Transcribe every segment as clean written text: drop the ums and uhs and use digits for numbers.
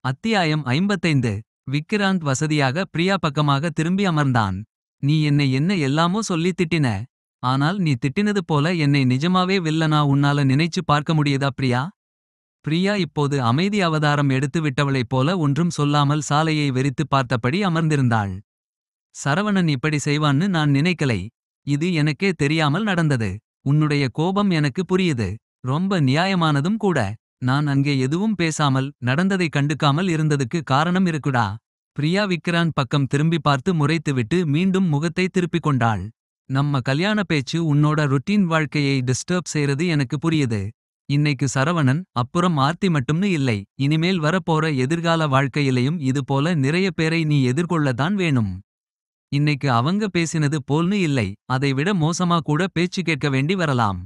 அத்தியாயம் 55. விக்கிராந்த் வசதியாக பிரியா பக்கமாக திரும்பி அமர்ந்தான். நீ என்னை என்ன எல்லாமோ சொல்லி திட்டின. ஆனால் நீ திட்டினது போல என்னை நிஜமாவே வில்லனா உன்னால நினைச்சு பார்க்க முடியுதா பிரியா? பிரியா இப்போது அமைதி அவதாரம் எடுத்து விட்டவளைப் போல ஒன்றும் சொல்லாமல் சாலையை வெறித்து பார்த்தபடி அமர்ந்திருந்தாள். சரவணன் இப்படி செய்வான்னு நான் நினைக்கலை. இது எனக்கே தெரியாமல் நடந்தது. உன்னுடைய கோபம் எனக்கு புரியுது. ரொம்ப நியாயமானதும் கூட. நான் அங்கே எதுவும் பேசாமல் நடந்ததை கண்டுக்காமல் இருந்ததுக்கு காரணம் இருக்குடா. பிரியா விக்ராந்த் பக்கம் திரும்பி பார்த்து முறைத்துவிட்டு மீண்டும் முகத்தை திருப்பிக் கொண்டாள். நம்ம கல்யாண பேச்சு உன்னோட ருட்டீன் வாழ்க்கையை டிஸ்டர்ப் செய்றது எனக்கு புரியுது. இன்னைக்கு சரவணன் அப்புறம் ஆர்த்தி மட்டும்னு இல்லை. இனிமேல் வரப்போற எதிர்கால வாழ்க்கையிலையும் இது போல நிறைய பேரை நீ எதிர்கொள்ளத்தான் வேணும். இன்னைக்கு அவங்க பேசினது போல்னு இல்லை. அதைவிட மோசமா கூட பேச்சு கேட்க வேண்டி வரலாம்.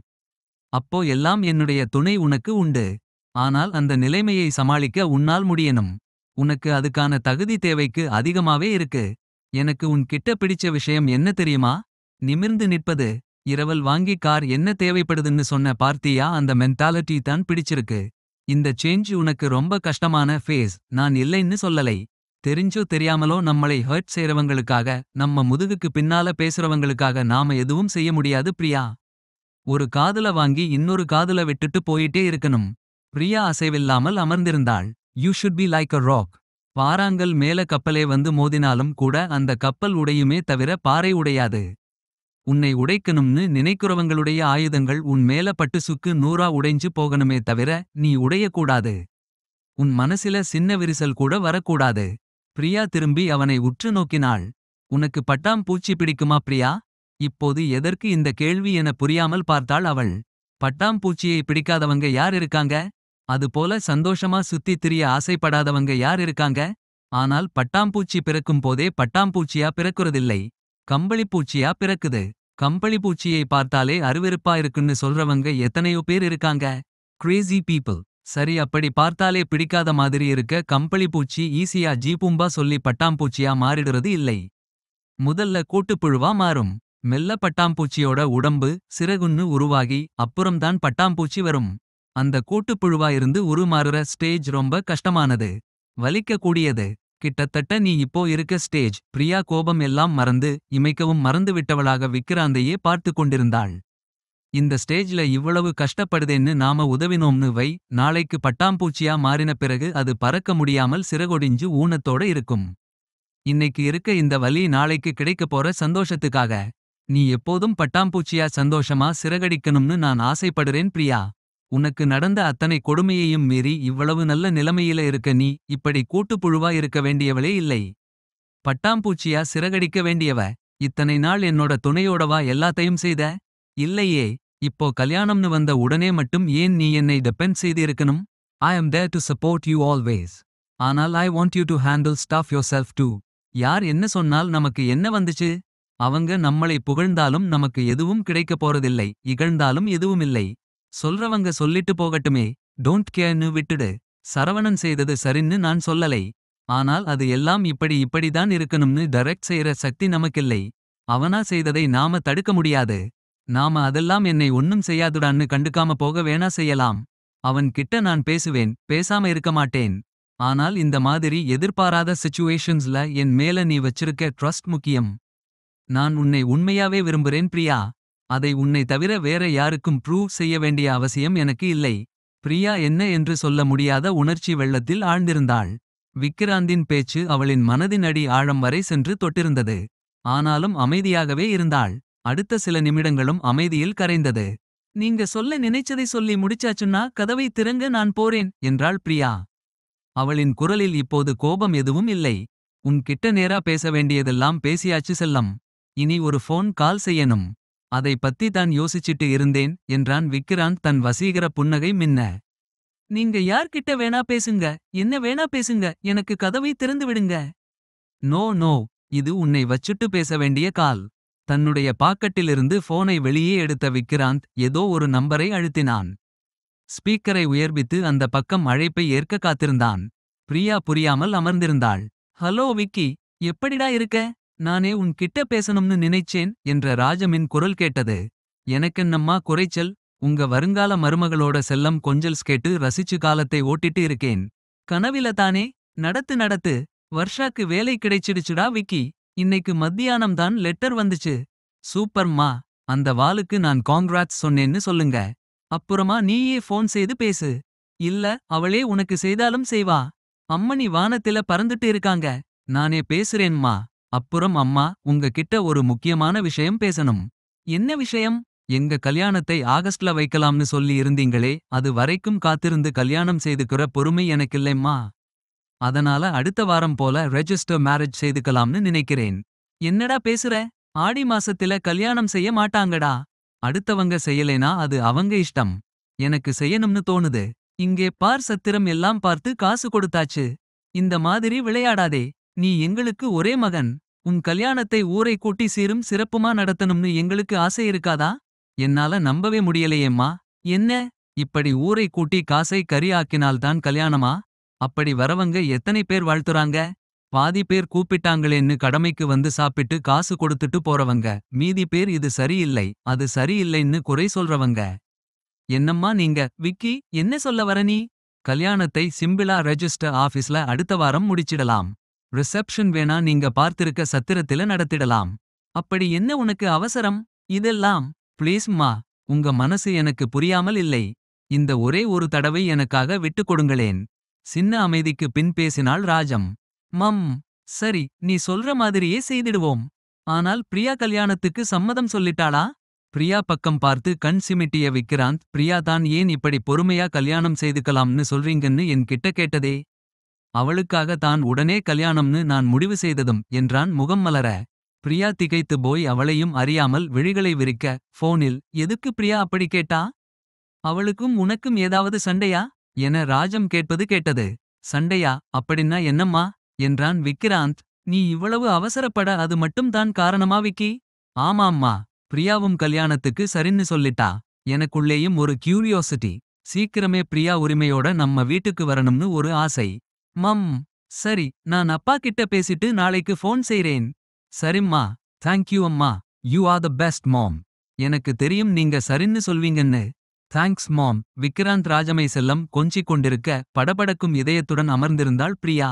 அப்போ எல்லாம் என்னுடைய துணை உனக்கு உண்டு. ஆனால் அந்த நிலைமையை சமாளிக்க உன்னால் முடியணும். உனக்கு அதுக்கான தகுதி தேவைக்கு அதிகமாவே இருக்கு. எனக்கு உன் கிட்ட பிடிச்ச விஷயம் என்ன தெரியுமா? நிமிர்ந்து நிற்பது. இரவல் வாங்கி கார் என்ன தேவைப்படுதுன்னு சொன்ன பார்த்தியா, அந்த மென்டாலிட்டி தான் பிடிச்சிருக்கு. இந்த சேஞ்ச் உனக்கு ரொம்ப கஷ்டமான ஃபேஸ். நான் இல்லைன்னு சொல்லலை. தெரிஞ்சோ தெரியாமலோ நம்மளை ஹர்ட் செய்றவங்களுக்காக, நம்ம முதுகுக்கு பின்னால பேசுறவங்களுக்காக நாம எதுவும் செய்ய முடியாது பிரியா. ஒரு காதுல வாங்கி இன்னொரு காதுல விட்டுட்டு போயிட்டே இருக்கணும். பிரியா அசைவில்லாமல் அமர்ந்திருந்தாள். You should be like a rock. பாறாங்கல் மேல கப்பலே வந்து மோதினாலும் கூட அந்த கப்பல் உடையுமே தவிர பாறை உடையாது. உன்னை உடைக்கணும்னு நினைக்கிறவங்களுடைய ஆயுதங்கள் உன் மேல பட்டு சுக்கு நூறா உடைஞ்சு போகணுமே தவிர நீ உடையக்கூடாது. உன் மனசில சின்ன விரிசல் கூட வரக்கூடாது. பிரியா திரும்பி அவனை உற்று நோக்கினாள். உனக்கு பட்டாம் பூச்சி பிடிக்குமா பிரியா? இப்போது எதற்கு இந்த கேள்வி என புரியாமல் பார்த்தாள் அவள். பட்டாம்பூச்சியை பிடிக்காதவங்க யார் இருக்காங்க? அதுபோல சந்தோஷமா சுத்தித் திரிய ஆசைப்படாதவங்க யார் இருக்காங்க? ஆனால் பட்டாம்பூச்சி பிறக்கும் போதே பட்டாம்பூச்சியா பிறக்குறதில்லை. கம்பளிப்பூச்சியா பிறக்குது. கம்பளிப்பூச்சியை பார்த்தாலே அருவெறுப்பா இருக்குன்னு சொல்றவங்க எத்தனையோ பேர் இருக்காங்க. Crazy people. சரி, அப்படி பார்த்தாலே பிடிக்காத மாதிரி இருக்க கம்பளிப்பூச்சி ஈஸியா ஜீபூம்பா சொல்லி பட்டாம்பூச்சியா மாறிடுறது இல்லை. முதல்ல கூட்டுப்புழுவா மாறும். மெல்ல பட்டாம்பூச்சியோட உடம்பு சிறகுன்னு உருவாகி அப்புறம்தான் பட்டாம்பூச்சி வரும். அந்த கூட்டுப்புழுவா இருந்து உருமாறுற ஸ்டேஜ் ரொம்ப கஷ்டமானது. வலிக்க கூடியது. கிட்டத்தட்ட நீ இப்போ இருக்க ஸ்டேஜ். பிரியா கோபம் எல்லாம் மறந்து இமைக்கவும் மறந்து விட்டவளாக விக்கிராந்தையே பார்த்து கொண்டிருந்தாள். இந்த ஸ்டேஜ்ல இவ்வளவு கஷ்டப்படுதேன்னு நாம உதவினோம்னு வை. நாளைக்கு பட்டாம்பூச்சியா மாறின பிறகு அது பறக்க முடியாமல் சிறகொடிஞ்சு ஊனத்தோட இருக்கும். இன்னைக்கு இருக்க இந்த வலி நாளைக்கு கிடைக்கப் போற சந்தோஷத்துக்காக. நீ எப்போதும் பட்டாம்பூச்சியா சந்தோஷமா சிறகடிக்கணும்னு நான் ஆசைப்படுறேன் பிரியா. உனக்கு நடந்த அத்தனை கொடுமையையும் மீறி இவ்வளவு நல்ல நிலைமையில இருக்க நீ இப்படி கூட்டுப்புழுவா இருக்க வேண்டியவளே இல்லை. பட்டாம்பூச்சியா சிறகடிக்க வேண்டியவ. இத்தனை நாள் என்னோட துணையோடவா எல்லாத்தையும் செய்த? இல்லையே. இப்போ கல்யாணம்னு வந்த உடனே மட்டும் ஏன் நீ என்னை டிபெண்ட் செய்து இருக்கணும்? I am there to support you always. ஆனால் I want you to handle stuff yourself too. யார் என்ன சொன்னால் நமக்கு என்ன வந்துச்சு? அவங்க நம்மளை புகழ்ந்தாலும் நமக்கு எதுவும் கிடைக்கப் போறதில்லை. இகழ்ந்தாலும் எதுவுமில்லை. சொல்றவங்க சொல்லிட்டு போகட்டுமே. டோன்ட் கேர்னு விட்டுடு. சரவணன் செய்தது சரின்னு நான் சொல்லலை. ஆனால் அது எல்லாம் இப்படிதான் இருக்கணும்னு டைரக்ட் செய்யற சக்தி நமக்கில்லை. அவனா செய்ததை நாம தடுக்க முடியாது. நாம அதெல்லாம் என்னை ஒன்னும் செய்யாதுடான்னு கண்டுக்காம போக வேணா செய்யலாம். அவன் கிட்ட நான் பேசுவேன், பேசாம இருக்க மாட்டேன். ஆனால் இந்த மாதிரி எதிர்பாராத சிச்சுவேஷன்ஸ்ல என் மேல நீ வச்சிருக்க ட்ரஸ்ட் முக்கியம். நான் உன்னை உண்மையாவே விரும்புறேன் பிரியா. அதை உன்னை தவிர வேற யாருக்கும் ப்ரூவ் செய்ய வேண்டிய அவசியம் எனக்கு இல்லை. பிரியா என்ன என்று சொல்ல முடியாத உணர்ச்சி வெள்ளத்தில் ஆழ்ந்திருந்தாள். விக்கிராந்தின் பேச்சு அவளின் மனதின் அடி ஆழம் வரை சென்று தொட்டிருந்தது. ஆனாலும் அமைதியாகவே இருந்தாள். அடுத்த சில நிமிடங்களும் அமைதியில் கரைந்தது. நீங்க சொல்ல நினைச்சதை சொல்லி முடிச்சாச்சுன்னா கதவை திறங்க நான் போறேன் என்றாள் பிரியா. அவளின் குரலில் இப்போது கோபம் எதுவும் இல்லை. உன் கிட்ட நேரா பேச வேண்டியதெல்லாம் பேசியாச்சு செல்லம். இனி ஒரு ஃபோன் கால் செய்யணும். அதை பத்தி தான் யோசிச்சிட்டு இருந்தேன் என்றான் விக்கிராந்த் தன் வசீகர புன்னகை மின்ன. நீங்க யார்கிட்ட வேணா பேசுங்க, என்ன வேணா பேசுங்க, எனக்கு கதவை திறந்து விடுங்க. நோ நோ, இது உன்னை வச்சுட்டு பேச வேண்டிய கால். தன்னுடைய பாக்கெட்டிலிருந்து போனை வெளியே எடுத்த விக்கிராந்த் ஏதோ ஒரு நம்பரை அழுத்தினான். ஸ்பீக்கரை உயர்வித்து அந்த பக்கம் அழைப்பை ஏற்க காத்திருந்தான். பிரியா புரியாமல் அமர்ந்திருந்தாள். ஹலோ விக்கி, எப்படிடா இருக்க? நானே உன் கிட்ட பேசணும்னு நினைச்சேன் என்ற ராஜமின் குரல் கேட்டது. எனக்கென்னம்மா குறைச்சல்? உங்க வருங்கால மருமகளோட செல்லம் கொஞ்சல்ஸ் கேட்டு ரசிச்சு காலத்தை ஓட்டிட்டு இருக்கேன். கனவில தானே? நடத்து நடத்து. வர்ஷாக்கு வேலை கிடைச்சிடுச்சுடா விக்கி. இன்னைக்கு மத்தியானம் தான் லெட்டர் வந்துச்சு. சூப்பர்மா. அந்த வாளுக்கு நான் காங்க்ராட்ஸ் சொன்னேன்னு சொல்லுங்க. அப்புறமா நீயே ஃபோன் செய்து பேசு. இல்ல அவளே உனக்கு செய்தாலும் செய்வா. அம்மணி வானத்தில பறந்துட்டு இருக்காங்க. நானே பேசுறேன்மா. அப்புறம் அம்மா உங்க கிட்ட ஒரு முக்கியமான விஷயம் பேசணும். என்ன விஷயம்? எங்க கல்யாணத்தை ஆகஸ்ட்ல வைக்கலாம்னு சொல்லி இருந்தீங்களே அது வரைக்கும் காத்திருந்து கல்யாணம் செய்துக்கிற பொறுமை எனக்கில்லைம்மா. அதனால அடுத்த வாரம் போல ரெஜிஸ்டர் மேரேஜ் செய்துக்கலாம்னு நினைக்கிறேன். என்னடா பேசுற? ஆடி மாசத்தில கல்யாணம் செய்ய மாட்டாங்கடா. அடுத்தவங்க செய்யலேனா அது அவங்க இஷ்டம். எனக்கு செய்யணும்னு தோணுது. இங்கே பார் சத்திரம் எல்லாம் பார்த்து காசு கொடுத்தாச்சு. இந்த மாதிரி விளையாடாதே. நீ எங்களுக்கு ஒரே மகன். உன் கல்யாணத்தை ஊரை கூட்டி சீரும் சிறப்புமா நடத்தணும்னு எங்களுக்கு ஆசை இருக்காதா? என்னால நம்பவே முடியலையேம்மா. என்ன? இப்படி ஊரை கூட்டி காசை கறி ஆக்கினால்தான் கல்யாணமா? அப்படி வரவங்க எத்தனை பேர் வாழ்த்துறாங்க? பாதி பேர் கூப்பிட்டாங்களேன்னு கடமைக்கு வந்து சாப்பிட்டு காசு கொடுத்துட்டு போறவங்க. மீதி பேர் இது சரியில்லை அது சரியில்லைன்னு குறை சொல்றவங்க. என்னம்மா நீங்க விக்கி என்ன சொல்ல வர நீ? கல்யாணத்தை சிம்பிளா ரெஜிஸ்டர் ஆபீஸ்ல அடுத்த வாரம் முடிச்சிடலாம். ரிசப்ஷன் வேணா நீங்க பார்த்திருக்க சத்திரத்தில நடத்திடலாம். அப்படி என்ன உனக்கு அவசரம்? இதெல்லாம் ப்ளீஸ்மா. உங்க மனசு எனக்கு புரியாமல் இல்லை. இந்த ஒரே ஒரு தடவை எனக்காக விட்டுக் கொடுங்களேன். சின்ன அமைதிக்கு பின் பேசினாள் ராஜம். மம். சரி நீ சொல்ற மாதிரியே செய்திடுவோம். ஆனால் பிரியா கல்யாணத்துக்கு சம்மதம் சொல்லிட்டாளா? பிரியா பக்கம் பார்த்து கண் சிமிட்டிய விக்ராந்த் பிரியா தான் ஏன் இப்படி பொறுமையா கல்யாணம் செய்துக்கலாம்னு சொல்றீங்கன்னு என் கிட்ட கேட்டதே. அவளுக்காக தான் உடனே கல்யாணம்னு நான் முடிவு செய்ததும் என்றான் முகம் மலர. பிரியா திகைத்து போய் அவளையும் அறியாமல் விழிகளை விரிக்க போனில் எதுக்கு பிரியா அப்படி கேட்டா? அவளுக்கும் உனக்கும் ஏதாவது சண்டையா என ராஜம் கேட்பது கேட்டது. சண்டையா அப்படின்னா என்னம்மா என்றான் விக்கிராந்த். நீ இவ்வளவு அவசரப்பட அது மட்டும் தான் காரணமா விக்கி? ஆமாம்மா. பிரியாவும் கல்யாணத்துக்கு சரின்னு சொல்லிட்டா. எனக்குள்ளேயும் ஒரு கியூரியோசிட்டி. சீக்கிரமே பிரியா உரிமையோட நம்ம வீட்டுக்கு வரணும்னு ஒரு ஆசை. மம். சரி நான் அப்பா கிட்ட பேசிட்டு நாளைக்கு ஃபோன் செய்றேன். சரிம்மா. தேங்க்யூ அம்மா. You are the best mom. எனக்கு தெரியும் நீங்க சரின்னு சொல்வீங்கன்னு. தேங்க்ஸ் மாம். விக்ராந்த் ராஜமை செல்லம் கொஞ்சிக் கொண்டிருக்க படபடக்கும் இதயத்துடன் அமர்ந்திருந்தாள் பிரியா.